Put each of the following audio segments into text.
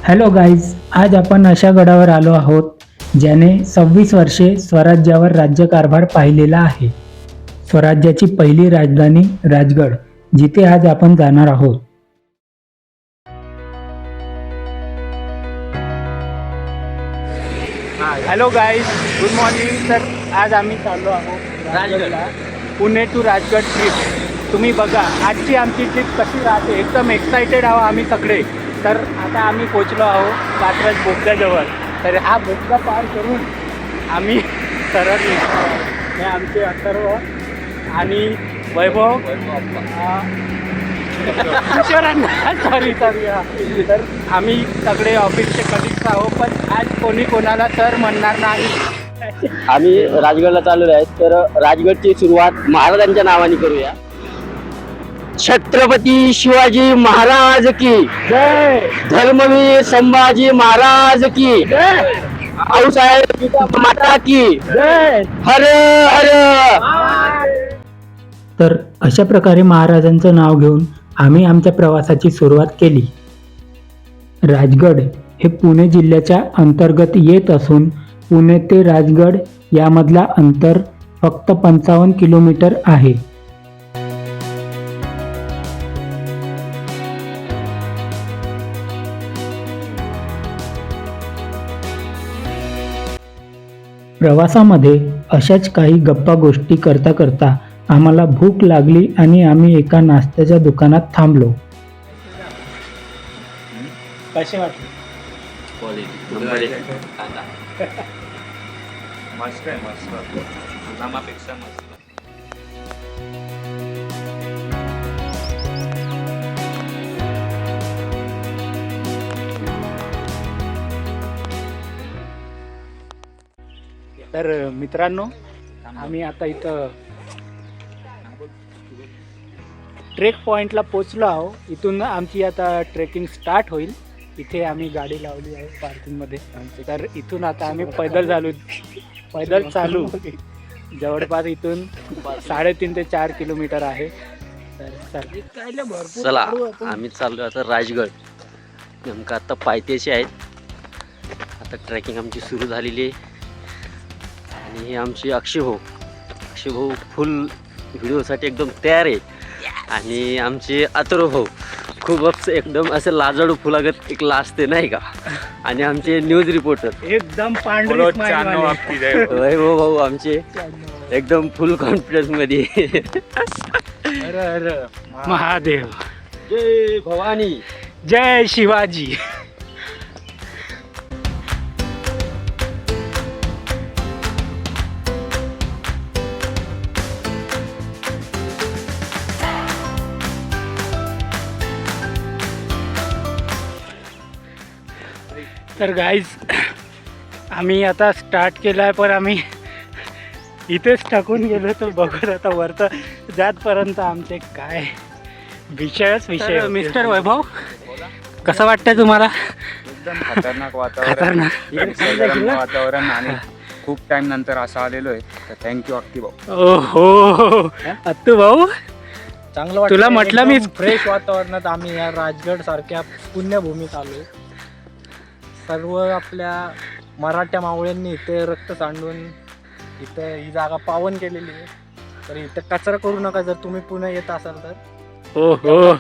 Hello guys, आज आपण अशा गडावर आलो आहोत ज्याने 26 वर्षे स्वराज्यावर राज्यकारभार पाहिलेला आहे. स्वराज्याची पहिली राजधानी राजगड, जिथे आज आपण जाणार आहोत. Hello guys, good morning. तर आज आम्ही चाललो आहोत राजगडला. Pune to Rajgad trip. तुम्ही बघा आजची आमची ट्रिप कशी राहते. एकदम एक्सायटेड आहोत आम्ही सगळे. तर आता आम्ही पोचलो आहोत कात्रज बोगद्याजवळ. तर हा बोगदा पार करून आम्ही सरळ निघतो. हे आमचे अथर्व आणि वैभव सॉरी. तर आम्ही सगळे ऑफिसचे कलिग्स आहोत, पण आज कोणी कोणाला सर म्हणणार नाही. आम्ही राजगडला चाललेलो आहे. तर राजगडची सुरुवात महाराजांच्या नावाने करूया. छत्रपती शिवाजी महाराज की जय. धर्मवीर संभाजी महाराज की जय. आऊसाहेब माता की जय. हर हर. तर अशा प्रकारे महाराजांचं नाव घेऊन आम्ही आमच्या प्रवासाची सुरुवात केली. राजगड हे पुणे जिल्ह्याच्या अंतर्गत येत असून पुणे ते राजगड यामधला अंतर फक्त 55 किलोमीटर आहे. प्रवासामध्ये अशाच काही गप्पा गोष्टी करता करता आम्हाला भूक लागली आणि आम्ही एका नाश्त्याच्या दुकानात थांबलो. कसे वाटले? मस्त आहे, मस्त. नामापेक्षा मस्त. तर मित्रांनो, आम्ही आता इथं ट्रेक पॉइंटला पोचलो आहोत. इथून आमची आता ट्रेकिंग स्टार्ट होईल. इथे आम्ही गाडी लावली आहे पार्किंगमध्ये. तर इथून आता आम्ही पैदल चालू जवळपास इथून 3.5 ते 4 किलोमीटर आहे. तर चला आम्ही चाललो आता राजगड. नेमकं आता पायथ्याशी आहेत. आता ट्रेकिंग आमची सुरू झालेली आहे. आणि हे आमचे अक्षय भाऊ फुल व्हिडिओसाठी एकदम तयार आहे. आणि आमचे अथर्व भाऊ खूपच एकदम असं लाजाळू फुलागत एक लाजते नाही का. आणि आमचे न्यूज रिपोर्टर एकदम पांढरे वैभव भाऊ आमचे एकदम फुल कॉन्फिडन्स मध्ये. महादेव. जय भवानी, जय शिवाजी. तर गाईज, आम्ही आता स्टार्ट केला आहे, पण आम्ही इथेच टाकून गेलो. तर बघत आता वरतं जातपर्यंत आमचे काय विषय. मिस्टर वैभव, कसं वाटतंय तुम्हाला? एकदम खतरनाक वातावरण आणि खूप टाइम नंतर असं आलेलो आहे. तर थँक्यू अक्की भाऊ. ओहो अत्तू भाऊ, चांगलं वाटतं. तुला म्हटलं मी फ्रेश वातावरणात आम्ही या राजगड सारख्या पुण्यभूमीत आलो. सर्व आपल्या मराठ्या मावळ्यांनी इथे रक्त सांडून इथं ही जागा पावन केलेली आहे. तर इथं कचरा करू नका जर तुम्ही पुणे येत असाल तर. ओहो.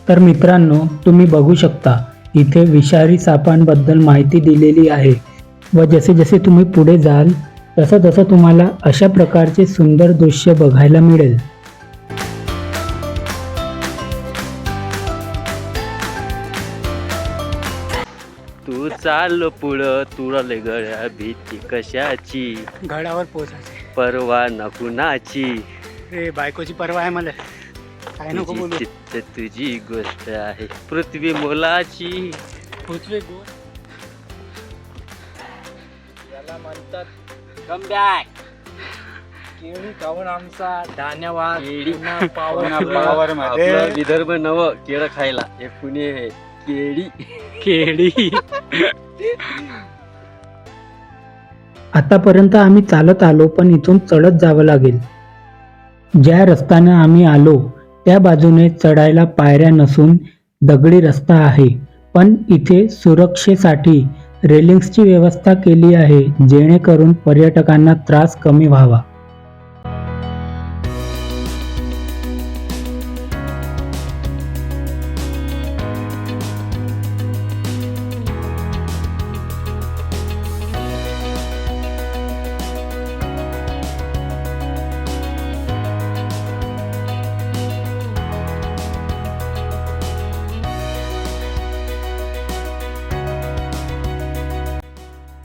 तर मित्रांनो, तुम्ही बघू शकता इथे विषारी सापांबद्दल माहिती दिलेली आहे. व जसे जसे तुम्ही पुढे जाल तसं तसं तुम्हाला अशा प्रकारचे सुंदर दृश्य बघायला मिळेल. तू चाल पुढं तुरले गळ्या भीती कशाची, गडावर पोहोचायचे. परवा न कुणाची, रे बायकोची परवा आहे मला. काय नको बोलू. चित्त तुझी गोष्ट आहे पृथ्वी मोलाची. पोचले गो. याला म्हणतात कम बॅक. केळी खाऊन आमचा धन्यवाद. केळी. पावर मध्ये आपलं विदर्भ नव केळं खायला. हे पुणे केळी. केळी. आतापर्यंत आम्ही चालत आलो, पण इथून चढत जावं लागेल. ज्या रस्त्यानं आम्ही आलो त्या बाजूने चढायला पायऱ्या नसून दगडी रस्ता आहे, पण इथे सुरक्षेसाठी रेलिंग्सची व्यवस्था केली आहे, जेणेकरून पर्यटकांना त्रास कमी व्हावा.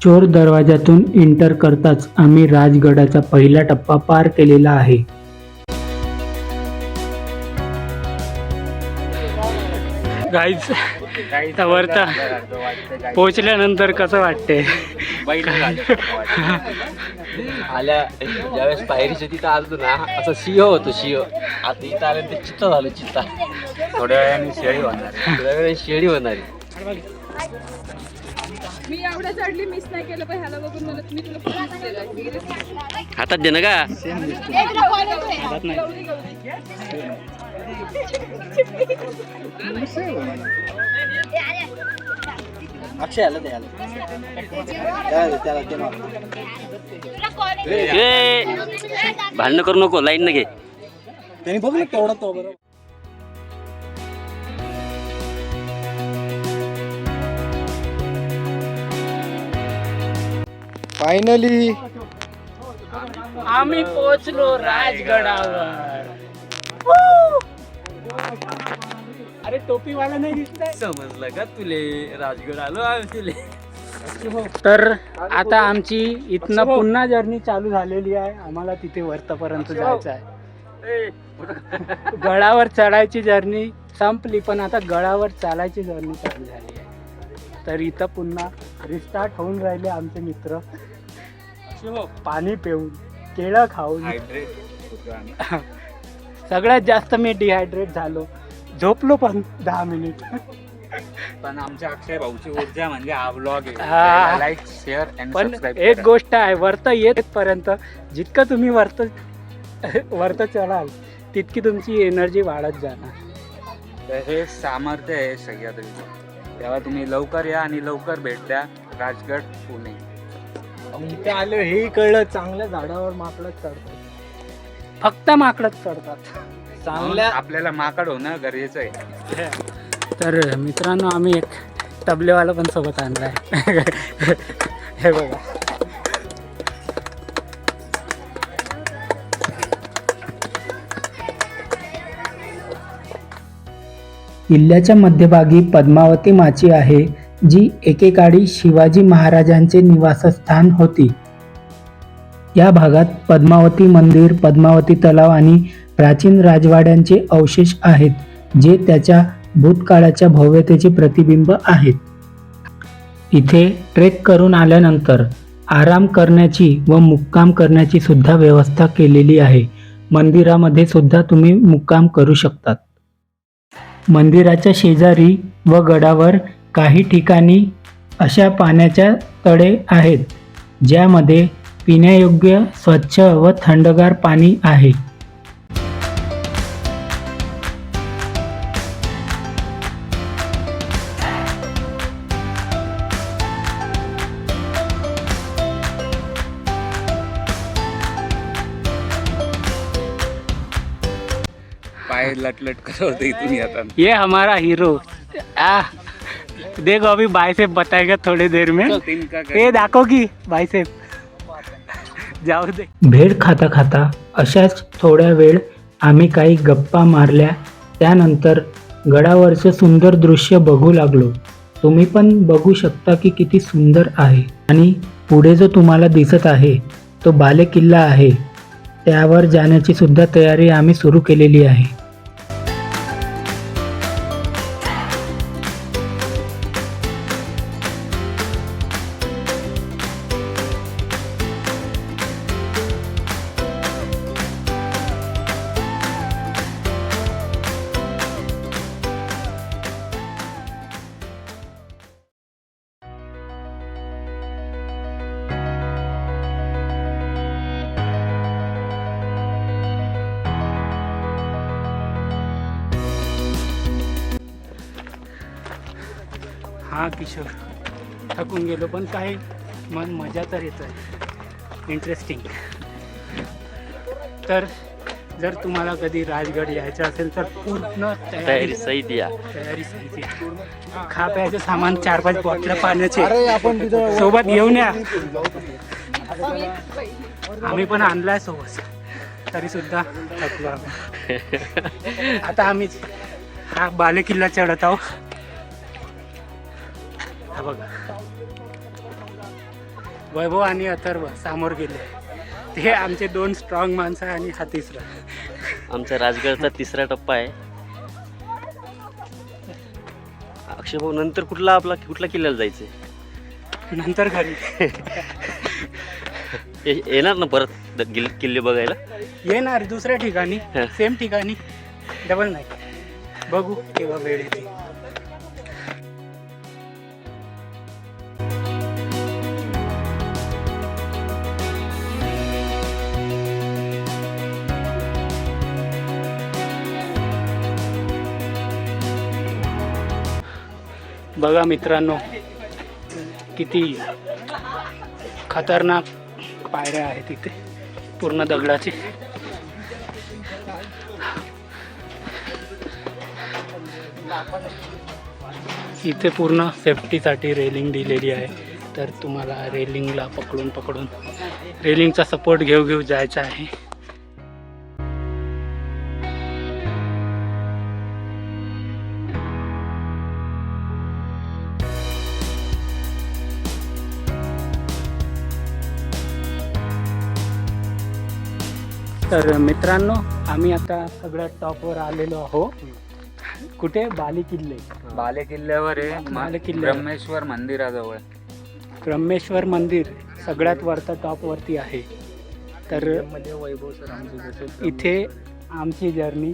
चोर दरवाजातून एंटर करताच आम्ही राजगडाचा पहिला टप्पा पार केलेला आहे. गाईज वरता पोहोचल्यानंतर कसं वाटते? आल्या ज्यावेळेस पायरीच्या तिथं आलतो ना, असं सिंह होतो सिंह. आता इथं आलं ते चित्ता झालं चित्ता. थोड्या वेळाने शेळी होणार. थोड्या वेळ शेळी होणारी. मी एवढ्या चढली मिस नाही केलं, पण ह्याला बघून मला मी तुला फोन केला. हातात दे ना का. भांडण करू नको, लाईन न घे. त्यांनी बघ ना केवढा तो बरोबर. फायनली आम्ही पोहोचलो राजगडावर. अरे टोपीवाला नाही दिसतंय. समजलं का तुले? राजगड आलो आम्ही. तर आता आमची इथनं पुन्हा जर्नी चालू झालेली आहे. आम्हाला तिथे वरतापर्यंत जायचं आहे. गडावर चढायची जर्नी संपली, पण आता गडावर चालायची जर्नी चालू झाली आहे. तर इथं पुन्हा रिस्टार्ट होऊन राहिले आमचे मित्र. पाणी पिऊन, केळं खाऊन. सगळ्यात जास्त मी डिहायड्रेट झालो, झोपलो पण 10 मिनिट. पण आमच्या अक्षय भाऊची ऊर्जा म्हणजे हा व्लॉग हा. आहे. लाईक, शेअर अँड पण सबस्क्राईब एक गोष्ट आहे, वरतं येतपर्यंत जितकं तुम्ही वरतं चढाल तितकी तुमची एनर्जी वाढत जाणार. तर हे सामर्थ्य आहे सगळ्यात. तेव्हा तुम्ही लवकर या आणि लवकर भेट द्या राजगड पुणे. इथे आलो हे कळलं, चांगल्या झाडावर माकडं चढतात. फक्त माकडच चढतात. चांगल्या आपल्याला माकड होणं गरजेचं आहे. तर मित्रांनो, आम्ही एक तबलेवाला पण सोबत आणलाय. हे बघा. किल्ल्याच्या मध्यभागी पद्मावती माची आहे, जी एकेकाळी शिवाजी महाराजांचे निवासस्थान होती. या भागात पद्मावती मंदिर, पद्मावती तलाव आणि प्राचीन राजवाड्यांचे अवशेष आहेत, जे त्याच्या भूतकाळाच्या भव्यतेचे प्रतिबिंब आहेत. इथे ट्रेक करून आल्यानंतर आराम करण्याची व मुक्काम करण्याची सुद्धा व्यवस्था केलेली आहे. मंदिरामध्ये सुद्धा तुम्ही मुक्काम करू शकतात. मंदिराच्या शेजारी व गडावर काही ठिकाणी अशा पाण्याच्या तळे आहेत, ज्यामध्ये पिण्यायोग्य स्वच्छ व थंडगार पाणी आहे. पाय लटलट करत इथून येतात. ये हमारा हीरो. देखो अभी बाइसेप बताएगा थोड़ी देर में. ये दाखव की बाइसेप. जाऊ दे. भेळ खाता खाता अशाच थोड्या वेळ आम्ही काही गप्पा मारल्या. त्यानंतर गडावरचं सुंदर दृश्य बघू लागलो. तुम्ही पण बघू शकता की किती सुंदर आहे. आणि पुढे जो तुम्हाला दिसत आहे तो बाले किल्ला आहे. त्यावर जाण्याची सुद्धा तयारी आम्ही सुरू केलेली आहे. हा किशोर थकून गेलो, पण काही मन मजा तर येत आहे, इंटरेस्टिंग. तर जर तुम्हाला कधी राजगड यायचं असेल तर पूर्ण तयारी सहित या. तयारी सहित या. खा प्यायचं सामान 4-5 बॉटल्या पाण्याचे सोबत घेऊन या. आम्ही पण आणलाय सोबत, तरी सुद्धा थकलो आम्ही. आता आम्ही हा बालेकिल्ला चढत आहोत. हा बघा, वैभव आणि अथर्व समोर गेले. ते आमचे 2 स्ट्रॉंग माणसं आणि हा तिसरा. आमचा राजगडचा 3रा टप्पा आहे. अक्षय भाऊ, नंतर कुठल्या किल्ल्याला जायचंय? नंतर घरी येणार ना परत किल्ले बघायला? येणार दुसऱ्या ठिकाणी, हा. सेम ठिकाणी, डबल नाही. बघू केव्हा वेळ येते. बघा मित्रांनो, किती खतरनाक पायऱ्या आहेत इथे, पूर्ण दगडाचे. इथे पूर्ण सेफ्टीसाठी रेलिंग दिलेली आहे, तर तुम्हाला रेलिंगला पकडून रेलिंगचा सपोर्ट घेऊ जायचा आहे. तर मित्रांनो, आम्ही आता सगळ्यात टॉपवर आलेलो आहोत. कुठे? बालेकिल्ले. बालेकिल्ल्यावर आहे बालेकिल्ल्यावर. ब्रह्मेश्वर मंदिराजवळ. ब्रह्मेश्वर मंदिर सगळ्यात वरता टॉपवरती आहे. तर मध्ये वैभव सर आमचे जसे इथे आमची जर्नी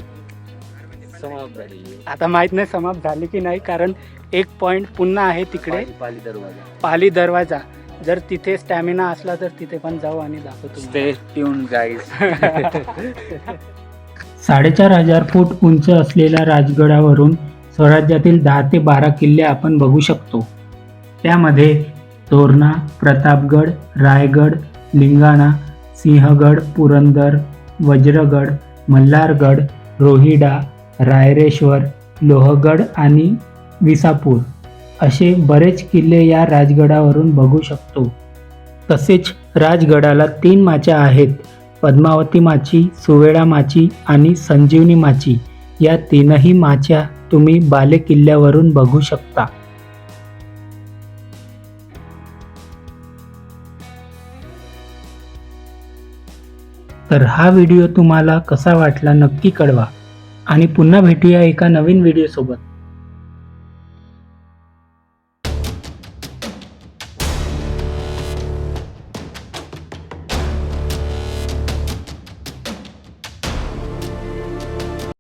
समाप्त झाली. आता माहीत नाही समाप्त झाली की नाही, कारण एक पॉईंट पुन्हा आहे तिकडे, पाली दरवाजा. पाली दरवाजा. जर तिथे स्टॅमिना असला तर तिथे पण जाऊ आणि दाखवतो. Stay tune guys. 4500 फूट उंच असलेल्या राजगडावरून स्वराज्यातील 10 ते 12 किल्ले आपण बघू शकतो. त्यामध्ये तोरणा, प्रतापगड, रायगड, लिंगाणा, सिंहगड, पुरंदर, वज्रगड, मल्हारगड, रोहिडा, रायरेश्वर, लोहगड आणि विसापूर असे बरेच किल्ले या राजगडावरून बघू शकतो. तसेच राजगडाला 3 माच्या आहेत: पद्मावती माची, सुवेळा माची आणि संजीवनी माची. या 3ही माच्या तुम्ही बालेकिल्ल्यावरून बघू शकता. तर हा व्हिडिओ तुम्हाला कसा वाटला नक्की कळवा, आणि पुन्हा भेटूया एका नवीन व्हिडिओ सोबत.